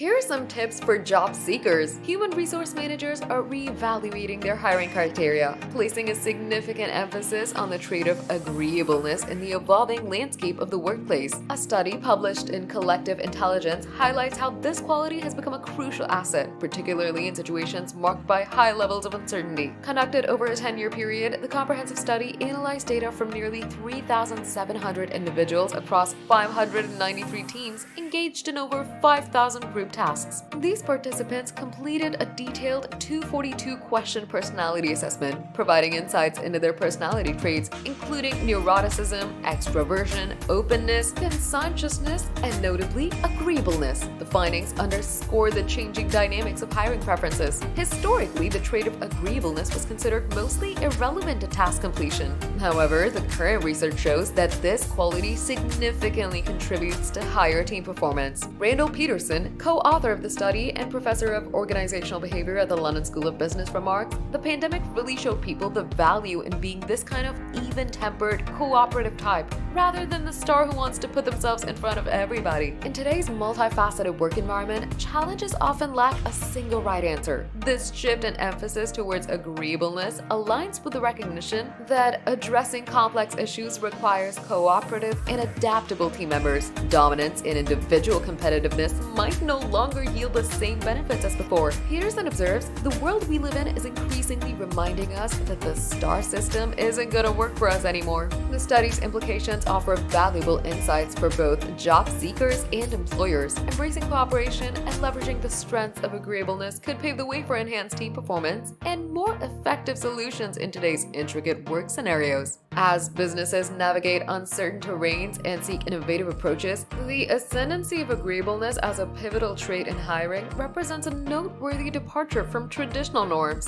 Here are some tips for job seekers. Human resource managers are reevaluating their hiring criteria, placing a significant emphasis on the trait of agreeableness in the evolving landscape of the workplace. A study published in Collective Intelligence highlights how this quality has become a crucial asset, particularly in situations marked by high levels of uncertainty. Conducted over a 10-year period, the comprehensive study analyzed data from nearly 3,700 individuals across 593 teams engaged in over 5,000 group tasks. These participants completed a detailed 242-question personality assessment, providing insights into their personality traits, including neuroticism, extroversion, openness, conscientiousness, and notably, agreeableness. The findings underscore the changing dynamics of hiring preferences. Historically, the trait of agreeableness was considered mostly irrelevant to task completion. However, the current research shows that this quality significantly contributes to higher team performance. Randall Peterson, co-author of the study and professor of organizational behavior at the London School of Business, remarked, "The pandemic really showed people the value in being this kind of even-tempered, cooperative type, rather than the star who wants to put themselves in front of everybody." In today's multifaceted work environment, challenges often lack a single right answer. This shift in emphasis towards agreeableness aligns with the recognition that addressing complex issues requires cooperative and adaptable team members. Dominance and individual competitiveness might no longer yield the same benefits as before. Peterson observes, "The world we live in is increasingly reminding us that the star system isn't going to work for us anymore." The study's implications offer valuable insights for both job seekers and employers. Embracing cooperation and leveraging the strengths of agreeableness could pave the way for enhanced team performance and more effective solutions in today's intricate work scenarios. As businesses navigate uncertain terrains and seek innovative approaches, the ascendancy of agreeableness as a pivotal trait in hiring represents a noteworthy departure from traditional norms.